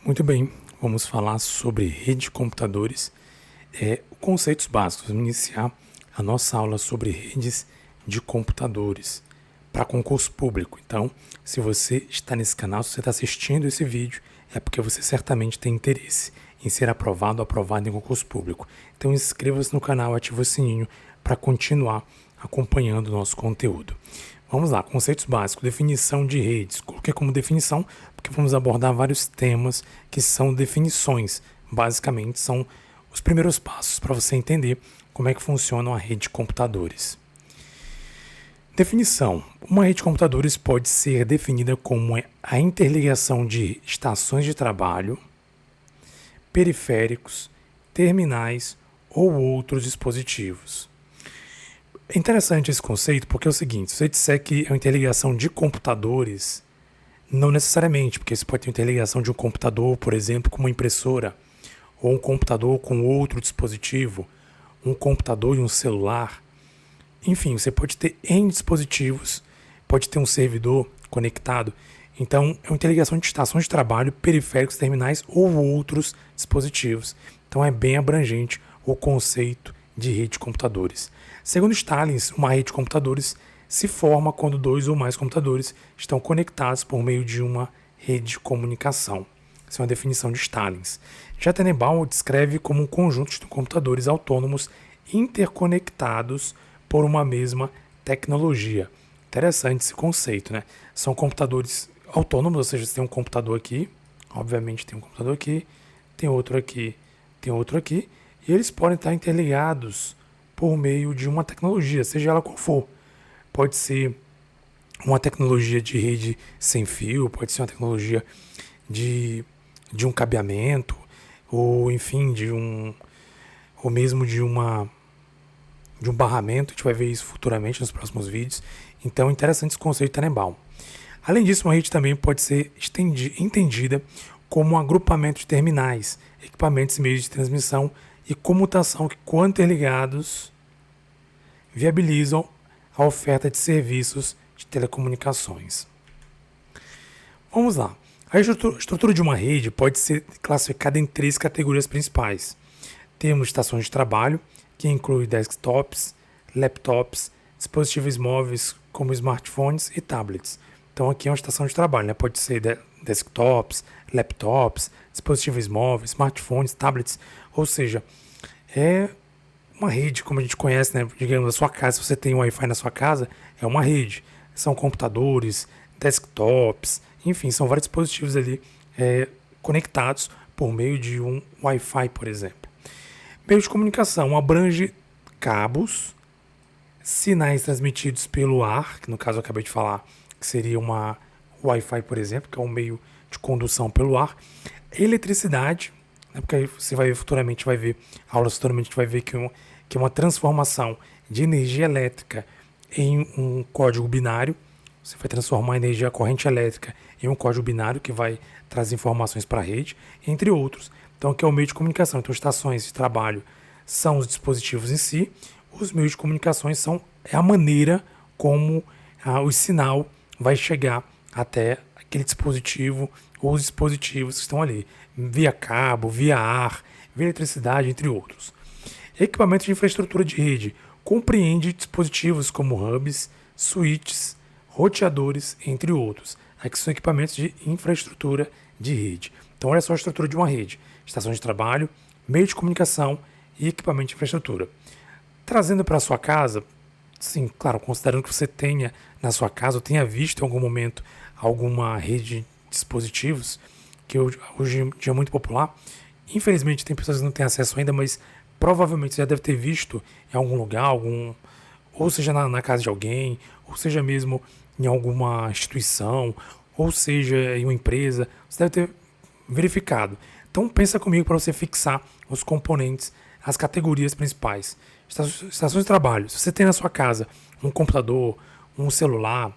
Muito bem, vamos falar sobre rede de computadores, conceitos básicos. Vamos iniciar a nossa aula sobre redes de computadores para concurso público. Então, se você está nesse canal, se você está assistindo esse vídeo, é porque você certamente tem interesse em ser aprovado ou aprovado em concurso público. Então, inscreva-se no canal, ative o sininho para continuar acompanhando o nosso conteúdo. Vamos lá, conceitos básicos, definição de redes. Coloquei como definição porque vamos abordar vários temas que são definições. Basicamente, são os primeiros passos para você entender como é que funciona uma rede de computadores. Definição. Uma rede de computadores pode ser definida como a interligação de estações de trabalho, periféricos, terminais ou outros dispositivos. É interessante esse conceito porque é o seguinte, se você disser que é uma interligação de computadores, não necessariamente, porque você pode ter uma interligação de um computador, por exemplo, com uma impressora, ou um computador com outro dispositivo, um computador e um celular. Enfim, você pode ter N dispositivos, pode ter um servidor conectado. Então, é uma interligação de estações de trabalho, periféricos, terminais ou outros dispositivos. Então, é bem abrangente o conceito de rede de computadores. Segundo Stalin, uma rede de computadores se forma quando dois ou mais computadores estão conectados por meio de uma rede de comunicação. Essa é uma definição de Stalin. Já Tenenbaum descreve como um conjunto de computadores autônomos interconectados por uma mesma tecnologia. Interessante esse conceito, né? São computadores autônomos, ou seja, você tem um computador aqui, obviamente tem um computador aqui, tem outro aqui, tem outro aqui, e eles podem estar interligados por meio de uma tecnologia, seja ela qual for. Pode ser uma tecnologia de rede sem fio, pode ser uma tecnologia de um cabeamento, ou enfim, ou mesmo de um barramento. A gente vai ver isso futuramente nos próximos vídeos. Então, interessante esse conceito de Tenenbaum. Além disso, uma rede também pode ser entendida como um agrupamento de terminais, equipamentos e meios de transmissão e comutação que, quando interligados, viabilizam a oferta de serviços de telecomunicações. Vamos lá. A estrutura de uma rede pode ser classificada em 3 categorias principais. Temos estações de trabalho, que inclui desktops, laptops, dispositivos móveis como smartphones e tablets. Então aqui é uma estação de trabalho, né? Pode ser desktops, laptops, dispositivos móveis, smartphones, tablets, ou seja, é uma rede, como a gente conhece, né? Digamos, a sua casa, se você tem um Wi-Fi na sua casa, é uma rede. São computadores, desktops, enfim, são vários dispositivos ali conectados por meio de um Wi-Fi, por exemplo. Meio de comunicação abrange cabos, sinais transmitidos pelo ar, que no caso eu acabei de falar, que seria uma Wi-Fi, por exemplo, que é um meio de condução pelo ar, eletricidade, né, porque aí você vai ver futuramente, aulas futuramente, a gente vai ver que é uma transformação de energia elétrica em um código binário. Você vai transformar a energia corrente elétrica em um código binário que vai trazer informações para a rede, entre outros. Então, aqui é o meio de comunicação. Então, estações de trabalho são os dispositivos em si. Os meios de comunicação é a maneira como o sinal vai chegar até aquele dispositivo ou os dispositivos que estão ali, via cabo, via ar, via eletricidade, entre outros. Equipamento de infraestrutura de rede compreende dispositivos como hubs, switches, roteadores, entre outros. Aqui são equipamentos de infraestrutura de rede. Então, olha só a estrutura de uma rede. Estação de trabalho, meio de comunicação e equipamento de infraestrutura. Trazendo para a sua casa, sim, claro, considerando que você tenha na sua casa ou tenha visto em algum momento alguma rede de dispositivos, que hoje em dia é muito popular. Infelizmente, tem pessoas que não têm acesso ainda, mas provavelmente você já deve ter visto em algum lugar, ou seja na casa de alguém, ou seja mesmo em alguma instituição, ou seja em uma empresa, você deve ter verificado. Então pensa comigo para você fixar os componentes, as categorias principais. Estações de trabalho. Se você tem na sua casa um computador, um celular,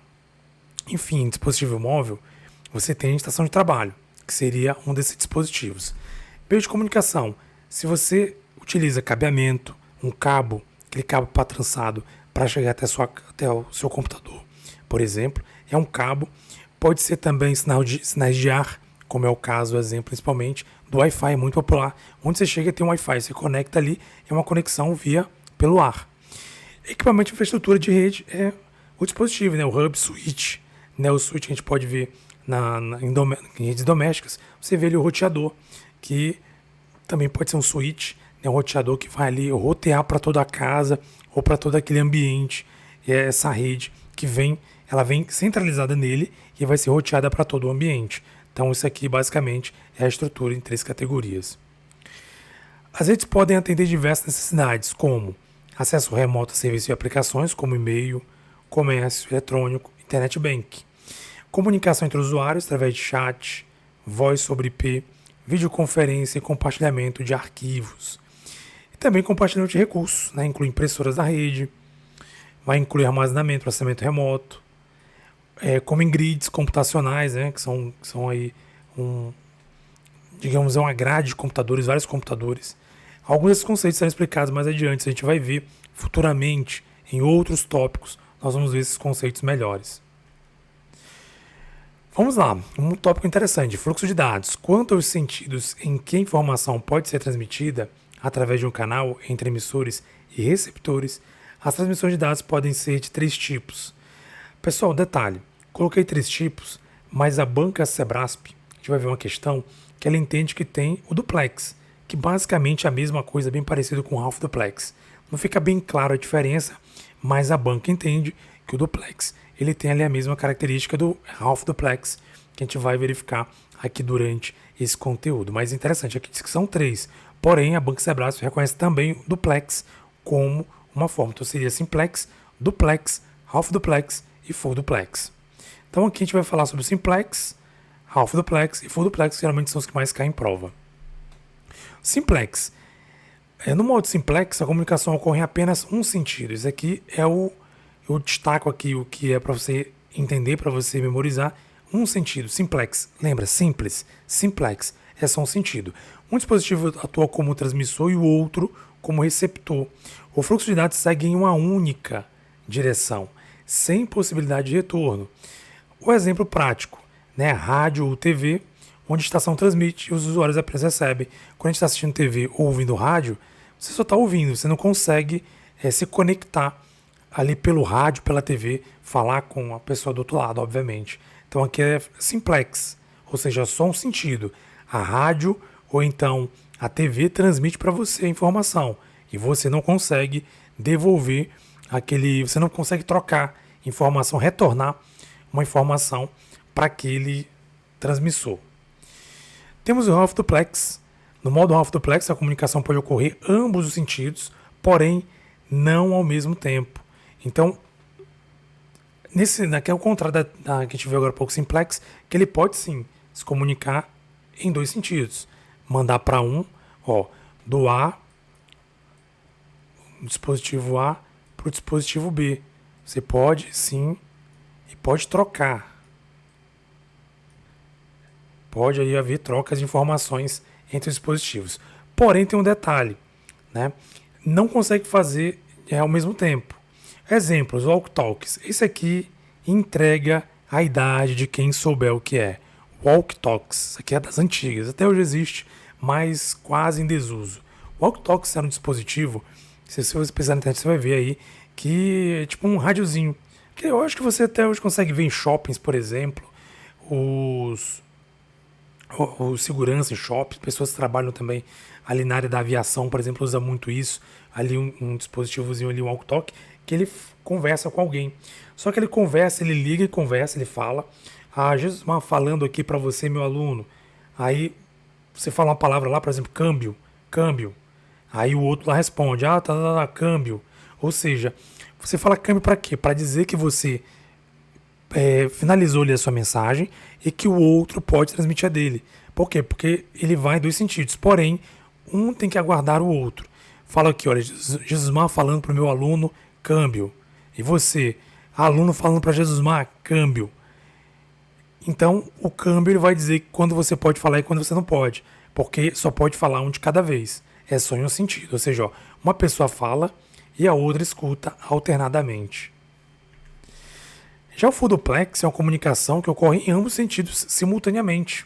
enfim, dispositivo móvel, você tem a estação de trabalho, que seria um desses dispositivos. Meio de comunicação. Se você utiliza cabeamento, um cabo, aquele cabo patrançado para chegar até o seu computador, por exemplo, é um cabo. Pode ser também sinais de ar, como é o caso, exemplo, principalmente do Wi-Fi, é muito popular. Onde você chega tem um Wi-Fi, você conecta ali, é uma conexão pelo ar. Equipamento de infraestrutura de rede é o dispositivo, né? O hub, switch, né? O switch que a gente pode ver em redes domésticas. Você vê ali o roteador, que também pode ser um switch, né? Um roteador que vai ali rotear para toda a casa ou para todo aquele ambiente. E é essa rede que ela vem centralizada nele e vai ser roteada para todo o ambiente. Então isso aqui basicamente é a estrutura em 3 categorias. As redes podem atender diversas necessidades, como acesso remoto a serviços e aplicações, como e-mail, comércio eletrônico, internet banking, comunicação entre usuários através de chat, voz sobre IP, videoconferência e compartilhamento de arquivos. E também compartilhamento de recursos, né? Inclui impressoras da rede, vai incluir armazenamento, processamento remoto, como em grids computacionais, né? Que são aí digamos, é uma grade de computadores, vários computadores. Alguns desses conceitos serão explicados mais adiante, a gente vai ver futuramente em outros tópicos, nós vamos ver esses conceitos melhores. Vamos lá, um tópico interessante, fluxo de dados. Quanto aos sentidos em que a informação pode ser transmitida através de um canal entre emissores e receptores, as transmissões de dados podem ser de 3 tipos. Pessoal, detalhe, coloquei 3 tipos, mas a banca Sebrasp, a gente vai ver uma questão que ela entende que tem o duplex, que basicamente é a mesma coisa, bem parecido com o half duplex. Não fica bem claro a diferença, mas a banca entende que o duplex ele tem ali a mesma característica do half duplex, que a gente vai verificar aqui durante esse conteúdo. Mas interessante, aqui diz que são 3, porém a banca Sebrasp reconhece também o duplex como uma forma. Então seria simplex, duplex, half duplex e full duplex. Então aqui a gente vai falar sobre simplex, half duplex e full duplex, que geralmente são os que mais caem em prova. Simplex. No modo simplex, a comunicação ocorre em apenas um sentido. Isso aqui eu destaco aqui o que é para você entender, para você memorizar. Um sentido, simplex. Lembra, simples, simplex. É só um sentido. Um dispositivo atua como transmissor e o outro como receptor. O fluxo de dados segue em uma única direção, sem possibilidade de retorno. O exemplo prático, né? Rádio ou TV, onde a estação transmite e os usuários apenas recebem. Quando a gente está assistindo TV ou ouvindo rádio, você só está ouvindo, você não consegue se conectar ali pelo rádio, pela TV, falar com a pessoa do outro lado, obviamente. Então aqui é simplex, ou seja, só um sentido. A rádio ou então a TV transmite para você a informação e você não consegue devolver você não consegue trocar informação, retornar uma informação para aquele transmissor. Temos o half duplex. No modo half duplex, a comunicação pode ocorrer em ambos os sentidos, porém não ao mesmo tempo. Então, aqui é o contrário da que a gente viu agora há pouco, simplex, que ele pode sim se comunicar em 2 sentidos. Mandar para do dispositivo A para o dispositivo B. Você pode sim e pode trocar. Pode aí haver trocas de informações entre os dispositivos. Porém, tem um detalhe, né? Não consegue fazer ao mesmo tempo. Exemplos, walk-talks. Esse aqui entrega a idade de quem souber o que é. Walk-talks, isso aqui é das antigas, até hoje existe, mas quase em desuso. Walk-talks era um dispositivo, se você pesquisar na internet você vai ver aí, que é tipo um rádiozinho. Que eu acho que você até hoje consegue ver em shoppings, por exemplo, os segurança em shoppings, pessoas que trabalham também ali na área da aviação, por exemplo, usa muito isso, ali um dispositivozinho ali, um walkie-talkie, que ele conversa com alguém. Só que ele conversa, ele liga e conversa, ele fala, Jesus falando aqui para você, meu aluno, aí você fala uma palavra lá, por exemplo, câmbio, aí o outro lá responde, câmbio, ou seja, você fala câmbio para quê? Para dizer que você finalizou ali a sua mensagem e que o outro pode transmitir a dele. Por quê? Porque ele vai em 2 sentidos, porém, um tem que aguardar o outro. Fala aqui, olha, Jesusmar falando para o meu aluno, câmbio. E você, aluno falando para Jesusmar, câmbio. Então, o câmbio ele vai dizer quando você pode falar e quando você não pode, porque só pode falar um de cada vez. É só em um sentido, ou seja, uma pessoa fala e a outra escuta alternadamente. Já o full duplex é uma comunicação que ocorre em ambos sentidos simultaneamente.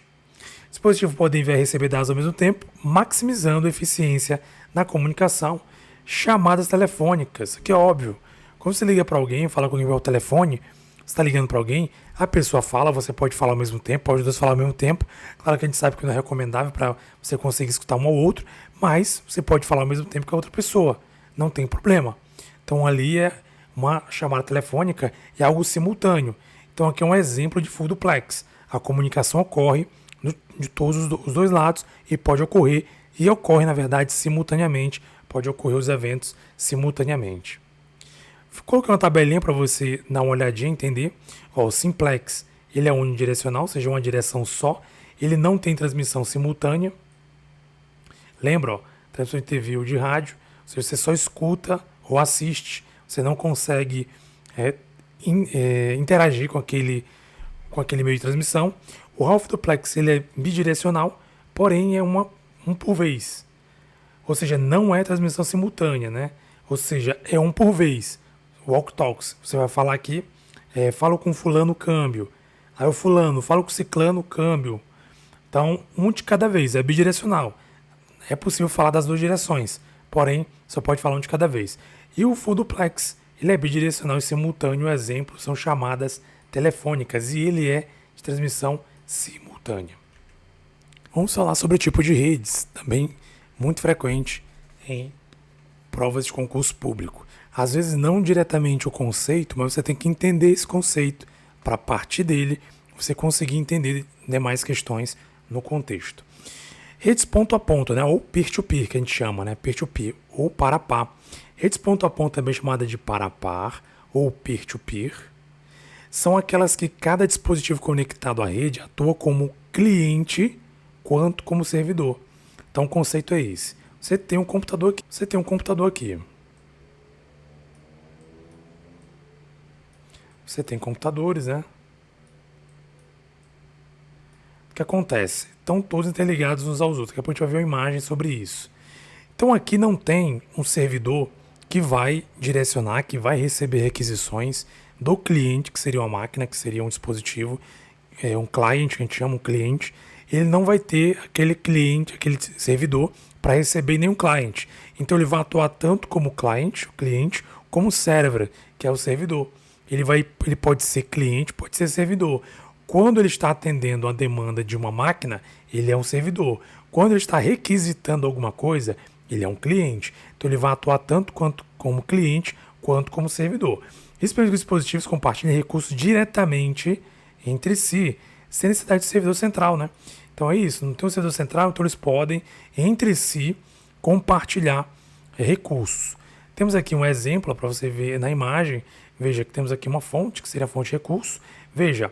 Dispositivos podem enviar e receber dados ao mesmo tempo, maximizando a eficiência na comunicação. Chamadas telefônicas, que é óbvio. Quando você liga para alguém, fala com alguém pelo telefone, você está ligando para alguém, a pessoa fala, você pode falar ao mesmo tempo, pode os dois falar ao mesmo tempo. Claro que a gente sabe que não é recomendável para você conseguir escutar um ao outro, mas você pode falar ao mesmo tempo que a outra pessoa. Não tem problema. Então ali é uma chamada telefônica e algo simultâneo. Então aqui é um exemplo de full duplex. A comunicação ocorre de todos os dois lados e pode ocorrer, e ocorre na verdade simultaneamente, pode ocorrer os eventos simultaneamente. Coloquei uma tabelinha para você dar uma olhadinha e entender. O simplex, ele é unidirecional, ou seja, uma direção só. Ele não tem transmissão simultânea. Lembra, transmissão de TV ou de rádio, ou seja, você só escuta ou assiste. Você não consegue interagir com aquele meio de transmissão. O half duplex, ele é bidirecional, porém é um por vez. Ou seja, não é transmissão simultânea, né? Ou seja, é um por vez. Walk talks, você vai falar aqui, falo com fulano, câmbio. Aí o fulano, falo com ciclano, câmbio. Então, um de cada vez, é bidirecional. É possível falar das duas direções, porém, só pode falar um de cada vez. E o full duplex, ele é bidirecional e simultâneo, exemplo, são chamadas telefônicas, e ele é de transmissão simultânea. Vamos falar sobre o tipo de redes, também muito frequente em provas de concurso público. Às vezes não diretamente o conceito, mas você tem que entender esse conceito para, a partir dele, você conseguir entender demais questões no contexto. Redes ponto a ponto, né? Ou peer-to-peer, que a gente chama, né? Peer-to-peer, ou par a par. Redes ponto a ponto, também chamada de par a par, ou peer-to-peer, são aquelas que cada dispositivo conectado à rede atua como cliente quanto como servidor. Então o conceito é esse. Você tem um computador aqui. Você tem computadores, né? O que acontece? Estão todos interligados uns aos outros. Daqui a pouco a gente vai ver uma imagem sobre isso. Então aqui não tem um servidor que vai direcionar, que vai receber requisições do cliente, que seria uma máquina, que seria um dispositivo, um client, que a gente chama um cliente. Ele não vai ter aquele cliente, aquele servidor para receber nenhum cliente. Então ele vai atuar tanto como cliente, o cliente, como server, que é o servidor. Ele pode ser cliente, pode ser servidor. Quando ele está atendendo a demanda de uma máquina, ele é um servidor. Quando ele está requisitando alguma coisa, ele é um cliente. Então ele vai atuar tanto quanto como cliente, quanto como servidor. Isso permite que os dispositivos compartilhem recursos diretamente entre si, sem necessidade de servidor central, né? Então é isso, não tem um servidor central, então eles podem, entre si, compartilhar recursos. Temos aqui um exemplo para você ver na imagem. Veja que temos aqui uma fonte, que seria a fonte de recurso. Veja,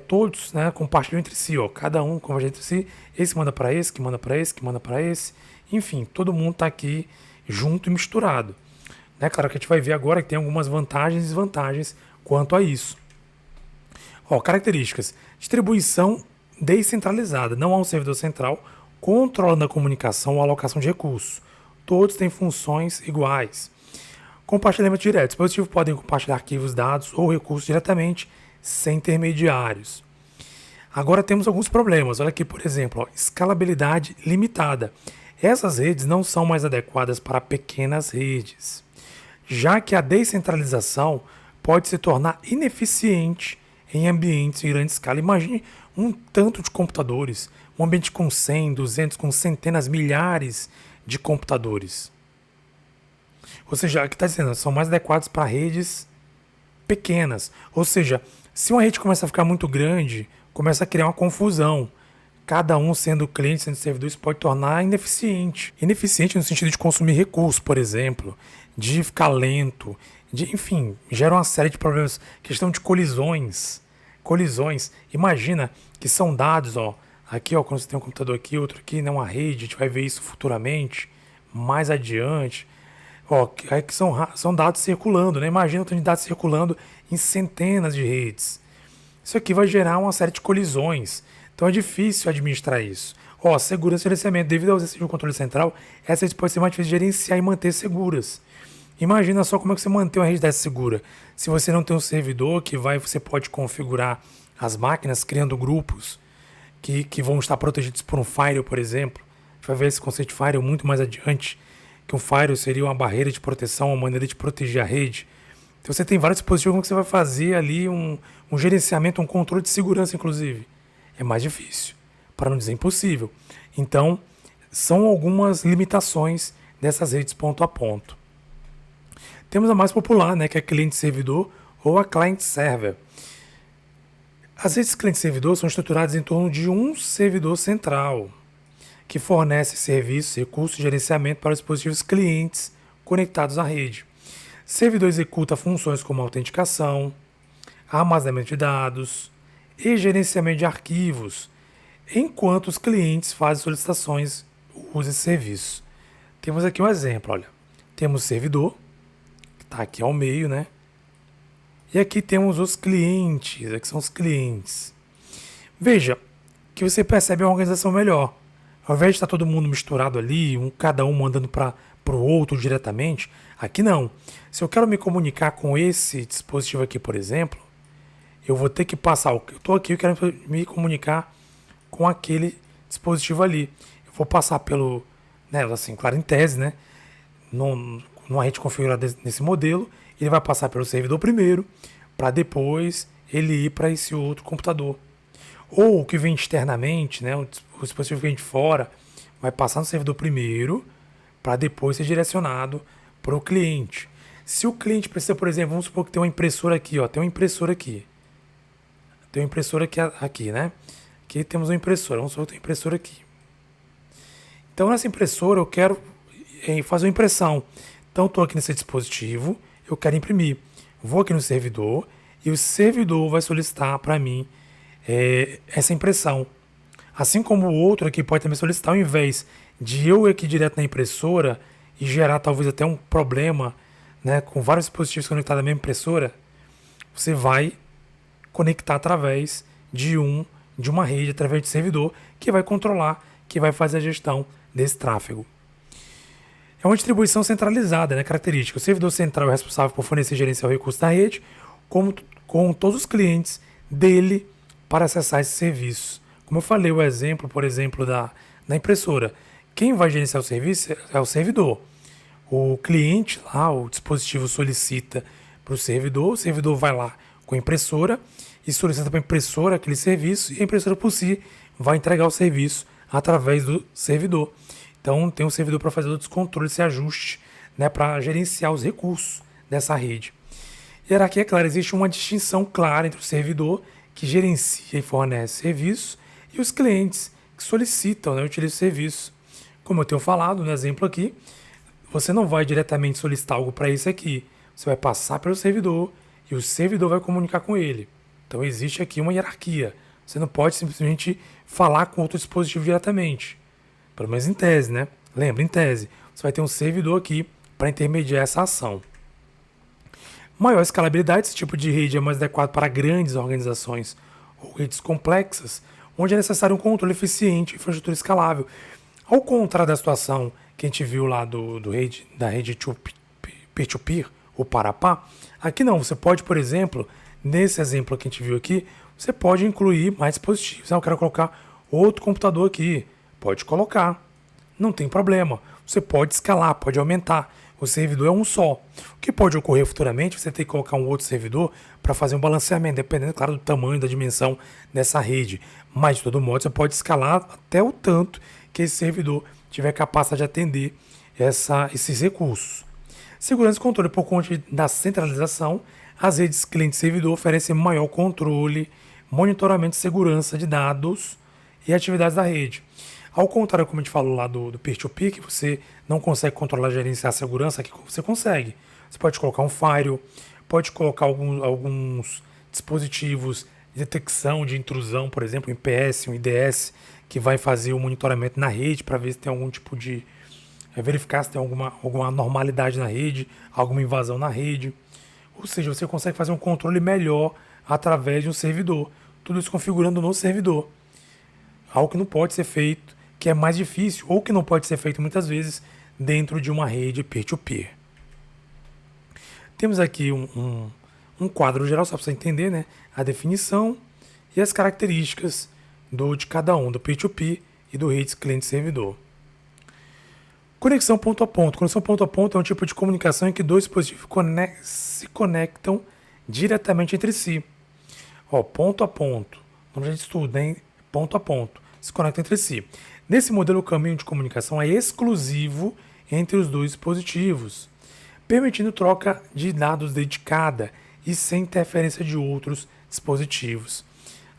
todos, né, compartilham entre si, ó, cada um conversa entre si. Esse manda para esse, que manda para esse, que manda para esse. Enfim, todo mundo está aqui junto e misturado. Né? Claro que a gente vai ver agora que tem algumas vantagens e desvantagens quanto a isso. Ó, características. Distribuição descentralizada. Não há um servidor central controlando a comunicação ou a alocação de recursos. Todos têm funções iguais. Compartilhamento direto. Dispositivos podem compartilhar arquivos, dados ou recursos diretamente, sem intermediários. Agora temos alguns problemas. Olha aqui, por exemplo, escalabilidade limitada. Essas redes não são mais adequadas para pequenas redes, já que a descentralização pode se tornar ineficiente em ambientes de grande escala. Imagine um tanto de computadores, um ambiente com 100, 200, com centenas, milhares de computadores. Ou seja, aqui está dizendo, são mais adequados para redes pequenas. Ou seja, se uma rede começa a ficar muito grande, começa a criar uma confusão. Cada um sendo cliente, sendo servidor, isso pode tornar ineficiente. Ineficiente no sentido de consumir recursos, por exemplo, de ficar lento, enfim, gera uma série de problemas. Questão de colisões. Imagina que são dados, aqui, quando você tem um computador aqui, outro aqui, né, uma rede, a gente vai ver isso futuramente, mais adiante. Aí que são dados circulando, né? Imagina o tanto de dados circulando em centenas de redes. Isso aqui vai gerar uma série de colisões. Então é difícil administrar isso. Segurança de gerenciamento. Devido ao exercício do controle central, essas redes podem ser mais difíceis de gerenciar e manter seguras. Imagina só como é que você mantém uma rede dessa segura. Se você não tem um servidor você pode configurar as máquinas criando grupos. que vão estar protegidos por um firewall, por exemplo. A gente vai ver esse conceito de firewall muito mais adiante, que um firewall seria uma barreira de proteção, uma maneira de proteger a rede. Então você tem vários dispositivos que você vai fazer ali um gerenciamento, um controle de segurança, inclusive. É mais difícil, para não dizer impossível. Então, são algumas limitações dessas redes ponto a ponto. Temos a mais popular, né, que é cliente-servidor ou a client-server. As redes cliente-servidor são estruturadas em torno de um servidor central, que fornece serviços, recursos e gerenciamento para os dispositivos clientes conectados à rede. O servidor executa funções como autenticação, armazenamento de dados e gerenciamento de arquivos, enquanto os clientes fazem solicitações usam esse serviço. Temos aqui um exemplo, olha. Temos o servidor, que está aqui ao meio, né? E aqui temos os clientes, aqui são os clientes. Veja que você percebe uma organização melhor. Ao invés de estar todo mundo misturado ali, cada um mandando para o outro diretamente, aqui não. Se eu quero me comunicar com esse dispositivo aqui, por exemplo, eu vou ter que passar. Eu estou aqui, eu quero me comunicar com aquele dispositivo ali. Eu vou passar pelo, né, assim, claro, em tese, né, numa rede configurada nesse modelo, ele vai passar pelo servidor primeiro, para depois ele ir para esse outro computador. Ou o que vem externamente, né, o dispositivo que vem de fora, vai passar no servidor primeiro, para depois ser direcionado para o cliente. Se o cliente precisa, por exemplo, vamos supor que tem uma impressora aqui, ó, tem uma impressora aqui. Tem uma impressora aqui, né? Aqui temos uma impressora, vamos supor que tem uma impressora aqui. Então nessa impressora eu quero fazer uma impressão. Então estou aqui nesse dispositivo, eu quero imprimir. Vou aqui no servidor e o servidor vai solicitar para mim essa impressão. Assim como o outro aqui pode também solicitar, ao invés de eu ir aqui direto na impressora e gerar talvez até um problema, né, com vários dispositivos conectados à mesma impressora, você vai conectar através de uma rede, através de servidor, que vai controlar, que vai fazer a gestão desse tráfego. É uma distribuição centralizada, né, característica. O servidor central é responsável por fornecer e gerenciar o recurso da rede, com todos os clientes dele para acessar esses serviços. Como eu falei, o exemplo, por exemplo, da impressora. Quem vai gerenciar o serviço é o servidor. O cliente lá, o dispositivo solicita para o servidor vai lá com a impressora e solicita para a impressora aquele serviço e a impressora por si vai entregar o serviço através do servidor. Então tem um servidor para fazer outros controles, esse ajuste, né, para gerenciar os recursos dessa rede. Hierarquia, claro, existe uma distinção clara entre o servidor, que gerencia e fornece serviços, e os clientes, que solicitam, né, utilizam o serviço. Como eu tenho falado no exemplo aqui, você não vai diretamente solicitar algo para esse aqui. Você vai passar pelo servidor e o servidor vai comunicar com ele. Então existe aqui uma hierarquia. Você não pode simplesmente falar com outro dispositivo diretamente. Pelo menos em tese, né? Lembra, em tese. Você vai ter um servidor aqui para intermediar essa ação. Maior escalabilidade, esse tipo de rede é mais adequado para grandes organizações ou redes complexas, onde é necessário um controle eficiente e infraestrutura escalável. Ao contrário da situação que a gente viu lá da rede peer-to-peer, ou Parapá, aqui não. Você pode, por exemplo, nesse exemplo que a gente viu aqui, você pode incluir mais dispositivos. Eu quero colocar outro computador aqui. Pode colocar. Não tem problema. Você pode escalar, pode aumentar. O servidor é um só. O que pode ocorrer futuramente, você tem que colocar um outro servidor para fazer um balanceamento, dependendo, claro, do tamanho, da dimensão dessa rede. Mas, de todo modo, você pode escalar até o tanto que esse servidor tiver capacidade de atender esses recursos. Segurança e controle. Por conta da centralização, as redes cliente-servidor oferecem maior controle, monitoramento de segurança de dados e atividades da rede. Ao contrário, como a gente falou lá do peer-to-peer, que você não consegue controlar, gerenciar a segurança, aqui você consegue. Você pode colocar um firewall, pode colocar alguns dispositivos de detecção de intrusão, por exemplo, um IPS, um IDS, que vai fazer o monitoramento na rede para ver se tem algum tipo de... verificar se tem alguma anormalidade na rede, alguma invasão na rede. Ou seja, você consegue fazer um controle melhor através de um servidor. Tudo isso configurando no servidor. Algo que não pode ser feito, que é mais difícil, ou que não pode ser feito muitas vezes dentro de uma rede peer-to-peer. Temos aqui um quadro geral, só para você entender, né? A definição e as características de cada um, do peer-to-peer e do rede cliente-servidor. Conexão ponto a ponto. Conexão ponto a ponto é um tipo de comunicação em que dois dispositivos se conectam diretamente entre si. Ponto a ponto. Nome de estudo, hein? Ponto a ponto. Se conectam entre si. Nesse modelo, o caminho de comunicação é exclusivo entre os dois dispositivos, permitindo troca de dados dedicada e sem interferência de outros dispositivos.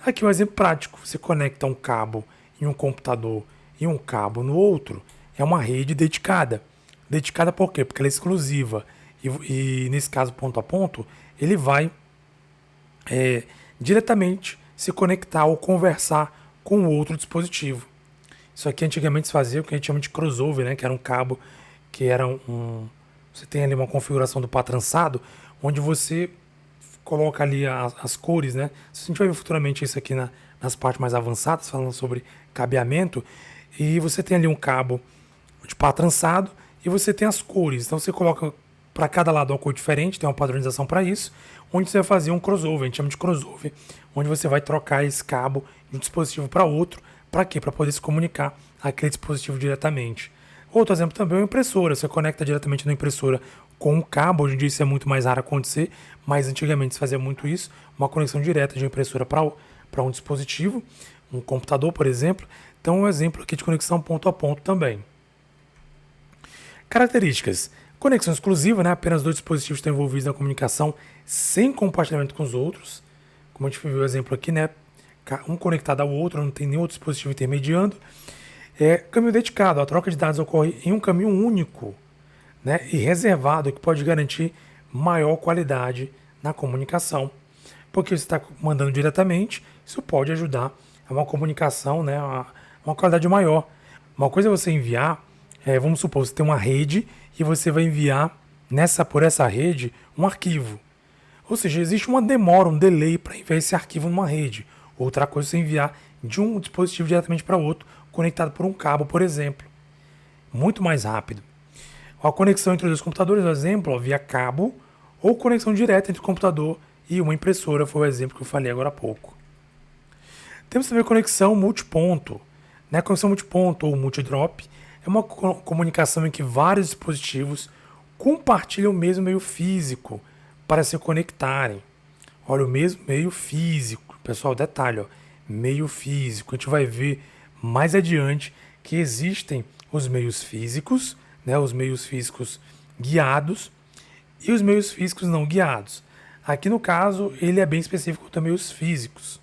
Aqui um exemplo prático. Você conecta um cabo em um computador e um cabo no outro. É uma rede dedicada. Dedicada por quê? Porque ela é exclusiva. E nesse caso, ponto a ponto, ele vai diretamente se conectar ou conversar com o outro dispositivo. Isso aqui antigamente se fazia o que a gente chama de crossover, né? Que era um cabo que era você tem ali uma configuração do par trançado, onde você coloca ali as cores, né? A gente vai ver futuramente isso aqui nas partes mais avançadas, falando sobre cabeamento. E você tem ali um cabo de par trançado e você tem as cores. Então você coloca para cada lado uma cor diferente, tem uma padronização para isso, onde você vai fazer um crossover, a gente chama de crossover, onde você vai trocar esse cabo de um dispositivo para outro. Para quê? Para poder se comunicar aquele dispositivo diretamente. Outro exemplo também é uma impressora. Você conecta diretamente na impressora com um cabo. Hoje em dia isso é muito mais raro acontecer, mas antigamente se fazia muito isso. Uma conexão direta de uma impressora para um dispositivo, um computador, por exemplo. Então, um exemplo aqui de conexão ponto a ponto também. Características. Conexão exclusiva, né? Apenas dois dispositivos estão envolvidos na comunicação sem compartilhamento com os outros. Como a gente viu o exemplo aqui, né? Um conectado ao outro, não tem nenhum outro dispositivo intermediando. Caminho dedicado. A troca de dados ocorre em um caminho único, né? E reservado, que pode garantir maior qualidade na comunicação. Porque você está mandando diretamente, isso pode ajudar a uma comunicação, né? Uma qualidade maior. Uma coisa é você enviar, vamos supor, você tem uma rede e você vai enviar por essa rede um arquivo. Ou seja, existe uma demora, um delay para enviar esse arquivo numa rede. Outra coisa é você enviar de um dispositivo diretamente para outro, conectado por um cabo, por exemplo. Muito mais rápido. A conexão entre os dois computadores, por exemplo, via cabo, ou conexão direta entre o computador e uma impressora, foi o exemplo que eu falei agora há pouco. Temos também a conexão multiponto. A conexão multiponto ou multidrop é uma comunicação em que vários dispositivos compartilham o mesmo meio físico para se conectarem. Olha, o mesmo meio físico. Pessoal, detalhe, meio físico. A gente vai ver mais adiante que existem os meios físicos, né, os meios físicos guiados e os meios físicos não guiados. Aqui no caso, ele é bem específico quanto a meios físicos.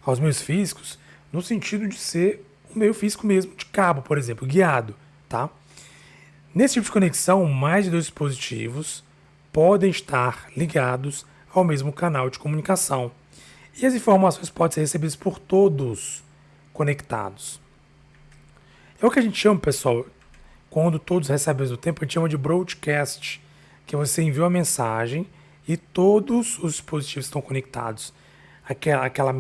Os meios físicos, no sentido de ser um meio físico mesmo, de cabo, por exemplo, guiado. Tá? Nesse tipo de conexão, mais de dois dispositivos podem estar ligados ao mesmo canal de comunicação. E as informações podem ser recebidas por todos conectados. É o que a gente chama, pessoal, quando todos recebem ao mesmo tempo, a gente chama de broadcast, que você envia uma mensagem e todos os dispositivos estão conectados. Aquele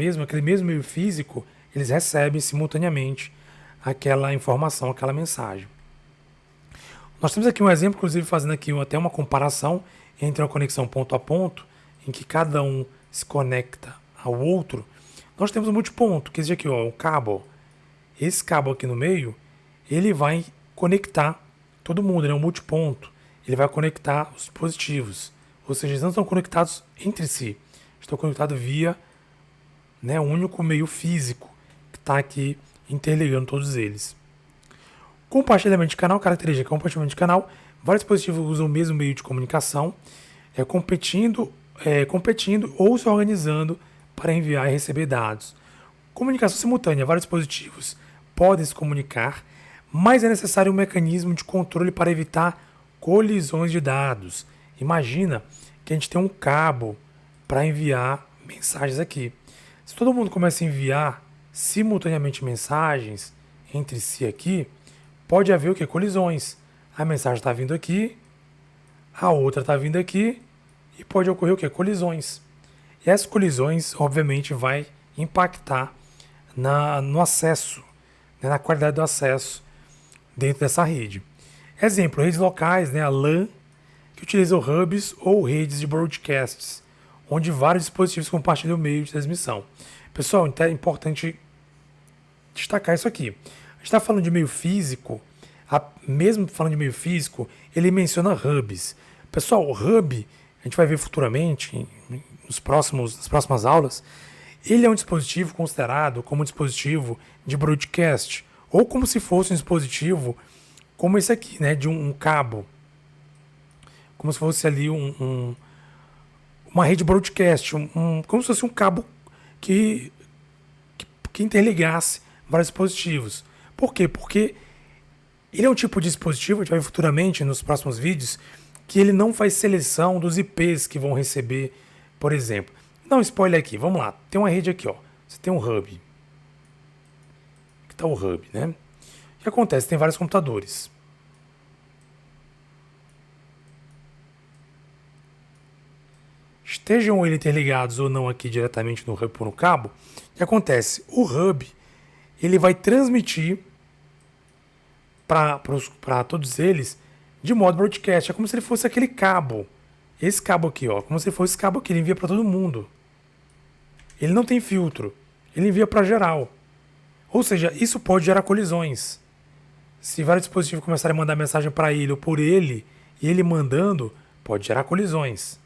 mesmo meio físico, eles recebem simultaneamente aquela informação, aquela mensagem. Nós temos aqui um exemplo, inclusive fazendo aqui até uma comparação entre uma conexão ponto a ponto, em que cada um se conecta ao outro. Nós temos um multiponto, que existe aqui, o cabo. Esse cabo aqui no meio, ele vai conectar todo mundo, ele é um multiponto. Ele vai conectar os dispositivos. Ou seja, eles não estão conectados entre si. Estão conectados via um único meio físico que está aqui interligando todos eles. Compartilhamento de canal, característica compartilhamento de canal. Vários dispositivos usam o mesmo meio de comunicação, competindo ou se organizando para enviar e receber dados. Comunicação simultânea. Vários dispositivos podem se comunicar, mas é necessário um mecanismo de controle para evitar colisões de dados. Imagina que a gente tem um cabo para enviar mensagens aqui. Se todo mundo começa a enviar simultaneamente mensagens entre si aqui, pode haver o quê? Colisões. A mensagem está vindo aqui, a outra está vindo aqui e pode ocorrer o quê? Colisões. E essas colisões, obviamente, vai impactar no acesso, na qualidade do acesso dentro dessa rede. Exemplo, redes locais, a LAN, que utilizam hubs ou redes de broadcasts, onde vários dispositivos compartilham o meio de transmissão. Pessoal, então é importante destacar isso aqui. A gente está falando de meio físico, mesmo falando de meio físico, ele menciona hubs. Pessoal, o hub, a gente vai ver futuramente, nas próximas aulas, ele é um dispositivo considerado como um dispositivo de broadcast, ou como se fosse um dispositivo como esse aqui, né, de um cabo, como se fosse ali uma rede broadcast, como se fosse um cabo que, que interligasse vários dispositivos. Por quê? Porque ele é um tipo de dispositivo, a gente vai ver futuramente nos próximos vídeos, que ele não faz seleção dos IPs que vão receber, por exemplo. Dá um spoiler aqui, vamos lá. Tem uma rede aqui, ó. Você tem um hub. Aqui está o hub, né? O que acontece? Tem vários computadores. Estejam eles interligados ou não aqui diretamente no hub por um cabo, o que acontece? O hub ele vai transmitir para todos eles de modo broadcast. É como se ele fosse aquele cabo. Esse cabo aqui, ó. Como se ele fosse esse cabo aqui. Ele envia para todo mundo. Ele não tem filtro. Ele envia para geral. Ou seja, isso pode gerar colisões. Se vários dispositivos começarem a mandar mensagem para ele ou por ele, e ele mandando, pode gerar colisões.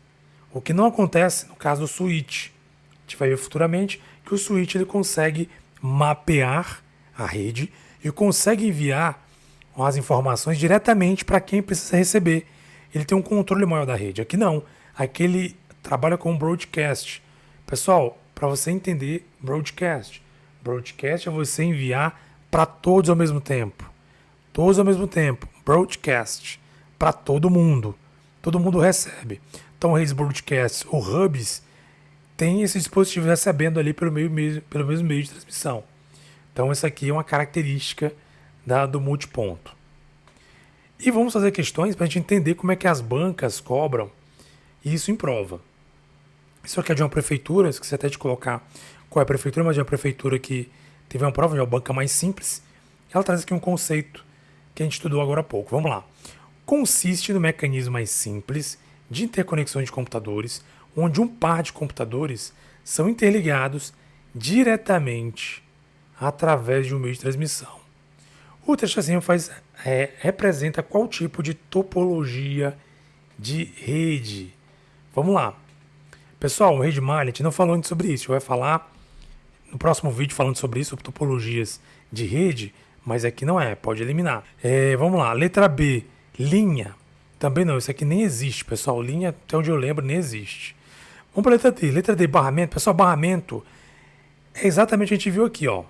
O que não acontece no caso do switch. A gente vai ver futuramente que o switch ele consegue mapear a rede e consegue enviar as informações diretamente para quem precisa receber. Ele tem um controle maior da rede. Aqui não. Aqui ele trabalha com broadcast. Pessoal, para você entender broadcast. Broadcast é você enviar para todos ao mesmo tempo. Todos ao mesmo tempo. Broadcast. Para todo mundo. Todo mundo recebe. Então, redes broadcast ou hubs tem esse dispositivo recebendo ali pelo mesmo meio de transmissão. Então, essa aqui é uma característica do multiponto. E vamos fazer questões para a gente entender como é que as bancas cobram isso em prova. Isso aqui é de uma prefeitura, se você até te colocar qual é a prefeitura, mas de uma prefeitura que teve uma prova de uma banca mais simples. Ela traz aqui um conceito que a gente estudou agora há pouco. Vamos lá. Consiste no mecanismo mais simples de interconexão de computadores, onde um par de computadores são interligados diretamente através de um meio de transmissão. O texto assim representa qual tipo de topologia de rede. Vamos lá. Pessoal, o Rede Malha, a gente não falou antes sobre isso. A gente vai falar no próximo vídeo falando sobre isso, sobre topologias de rede, mas aqui não é, pode eliminar. Vamos lá, letra B, linha. Também não, isso aqui nem existe, pessoal. Linha, até onde eu lembro, nem existe. Vamos para a letra D. Letra D, barramento. Pessoal, barramento é exatamente o que a gente viu aqui, ó.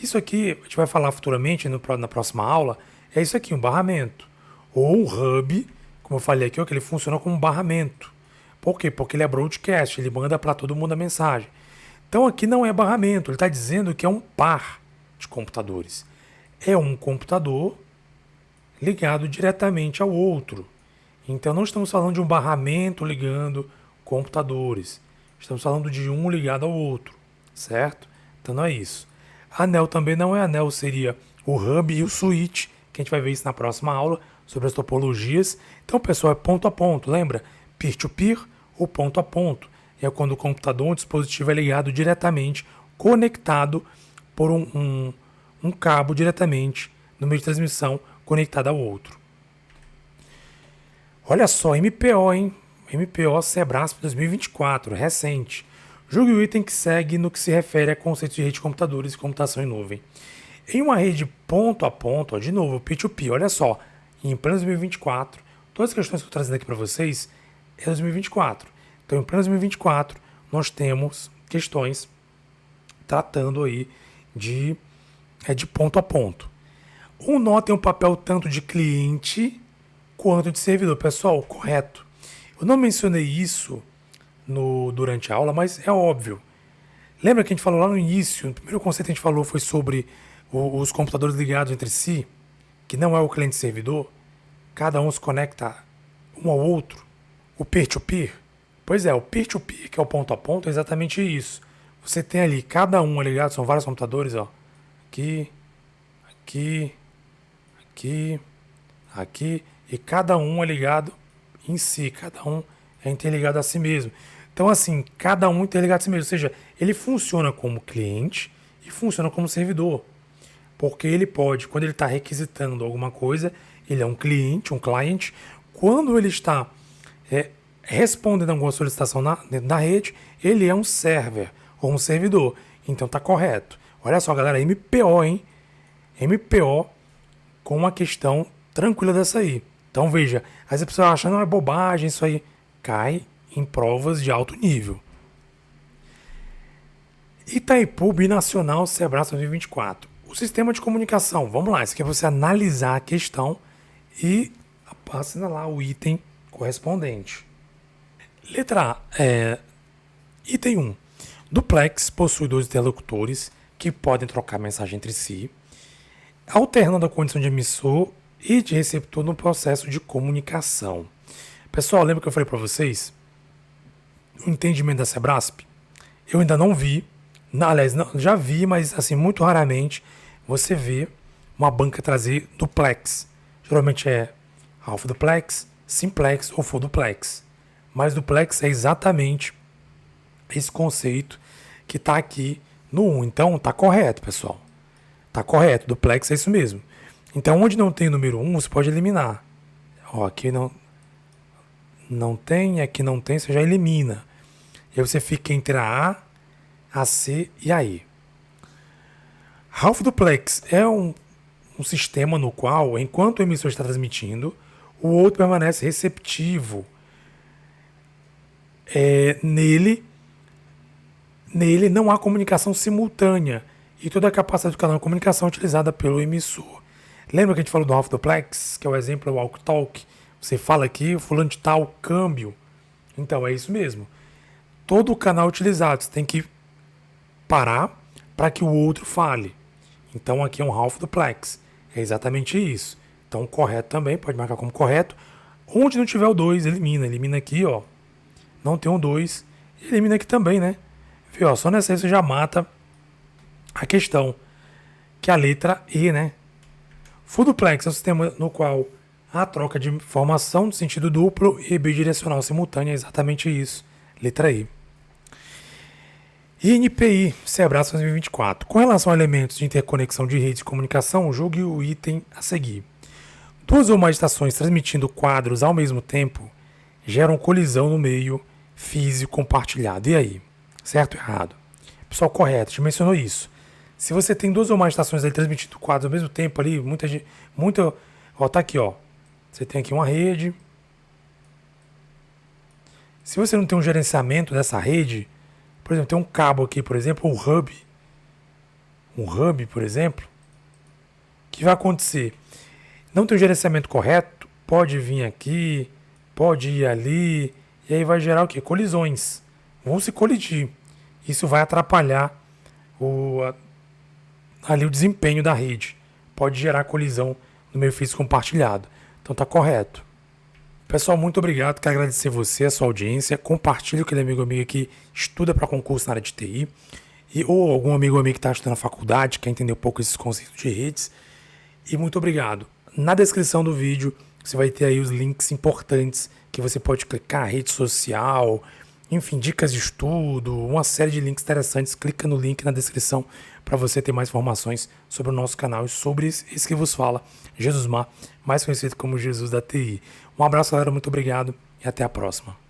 Isso aqui, a gente vai falar futuramente na próxima aula, é isso aqui, um barramento. Ou um hub, como eu falei aqui, ó, que ele funciona como um barramento. Por quê? Porque ele é broadcast, ele manda para todo mundo a mensagem. Então aqui não é barramento, ele está dizendo que é um par de computadores. É um computador ligado diretamente ao outro. Então não estamos falando de um barramento ligando computadores. Estamos falando de um ligado ao outro, certo? Então não é isso. Anel também não é anel, seria o hub e o switch, que a gente vai ver isso na próxima aula, sobre as topologias. Então, pessoal, é ponto a ponto, lembra? Peer-to-peer ou ponto a ponto. É quando o computador ou o dispositivo é ligado diretamente, conectado por um cabo diretamente no meio de transmissão, conectado ao outro. Olha só, MPO, hein? MPO Sebrasp 2024, recente. Julgue o item que segue no que se refere a conceitos de rede de computadores e computação em nuvem. Em uma rede ponto a ponto, ó, de novo, P2P, olha só, em pleno 2024, todas as questões que eu estou trazendo aqui para vocês é 2024. Então, em pleno 2024, nós temos questões tratando aí de ponto a ponto. O nó tem um papel tanto de cliente quanto de servidor. Pessoal, correto. Eu não mencionei isso durante a aula, mas é óbvio. Lembra que a gente falou lá no início, o primeiro conceito que a gente falou foi sobre os computadores ligados entre si, que não é o cliente-servidor, cada um se conecta um ao outro, o peer-to-peer. Pois é, o peer-to-peer, que é o ponto a ponto, é exatamente isso. Você tem ali, cada um é ligado, são vários computadores, ó, aqui, e cada um é ligado em si, cada um é interligado a si mesmo. Então, assim, cada um interligado a si mesmo. Ou seja, ele funciona como cliente e funciona como servidor. Porque ele pode, quando ele está requisitando alguma coisa, ele é um cliente, um client. Quando ele está respondendo alguma solicitação dentro da rede, ele é um server ou um servidor. Então tá correto. Olha só, galera, MPO, hein? MPO com uma questão tranquila dessa aí. Então veja, as pessoas acham, não, é bobagem isso aí. Cai em provas de alto nível. Itaipu Binacional Sebrae 2024. O sistema de comunicação, vamos lá, isso aqui é você analisar a questão e assinalar o item correspondente. Letra A, item 1. Duplex possui dois interlocutores que podem trocar mensagem entre si, alternando a condição de emissor e de receptor no processo de comunicação. Pessoal, lembra que eu falei para vocês? O entendimento da Sebrasp? Eu ainda não vi, aliás, já vi, mas assim, muito raramente você vê uma banca trazer duplex. Geralmente é half duplex, simplex ou full duplex. Mas duplex é exatamente esse conceito que está aqui no 1. Então, está correto, pessoal. Está correto, duplex é isso mesmo. Então, onde não tem o número 1, você pode eliminar. Ó, aqui não tem, aqui não tem, você já elimina. E aí você fica entre a A, C e a E. Half duplex é um sistema no qual, enquanto o emissor está transmitindo, o outro permanece receptivo. Nele não há comunicação simultânea e toda a capacidade do canal de comunicação é utilizada pelo emissor. Lembra que a gente falou do half duplex, que é o exemplo do walk talk? Você fala aqui, fulano de tal, câmbio. Então é isso mesmo. Todo o canal utilizado, você tem que parar para que o outro fale. Então aqui é um half duplex. É exatamente isso. Então correto também, pode marcar como correto. Onde não tiver o 2, elimina. Elimina aqui, ó. Não tem um 2. Elimina aqui também, né? Viu? Ó, só nessa aí você já mata a questão. Que é a letra E, né? Full duplex é um sistema no qual há troca de informação no sentido duplo e bidirecional simultânea. É exatamente isso. Letra E. INPI, Sebrae 2024. Com relação a elementos de interconexão de redes de comunicação, julgue o item a seguir. Duas ou mais estações transmitindo quadros ao mesmo tempo geram colisão no meio físico compartilhado. E aí? Certo ou errado? Pessoal, correto, a gente mencionou isso. Se você tem duas ou mais estações ali transmitindo quadros ao mesmo tempo ali, ó, tá aqui, ó. Você tem aqui uma rede. Se você não tem um gerenciamento dessa rede, por exemplo, tem um cabo aqui, por exemplo, um hub, por exemplo, o que vai acontecer? Não tem o gerenciamento correto, pode vir aqui, pode ir ali, e aí vai gerar o quê? Colisões. Vão se colidir. Isso vai atrapalhar ali o desempenho da rede. Pode gerar colisão no meio físico compartilhado. Então tá correto. Pessoal, muito obrigado. Quero agradecer você, a sua audiência. Compartilhe com aquele amigo amigo que estuda para concurso na área de TI. Ou algum amigo amigo que está estudando na faculdade, quer entender um pouco esses conceitos de redes. E muito obrigado. Na descrição do vídeo você vai ter aí os links importantes que você pode clicar, rede social, enfim, dicas de estudo, uma série de links interessantes. Clica no link na descrição para você ter mais informações sobre o nosso canal e sobre esse que vos fala, Jesusmar, mais conhecido como Jesus da TI. Um abraço, galera, muito obrigado e até a próxima.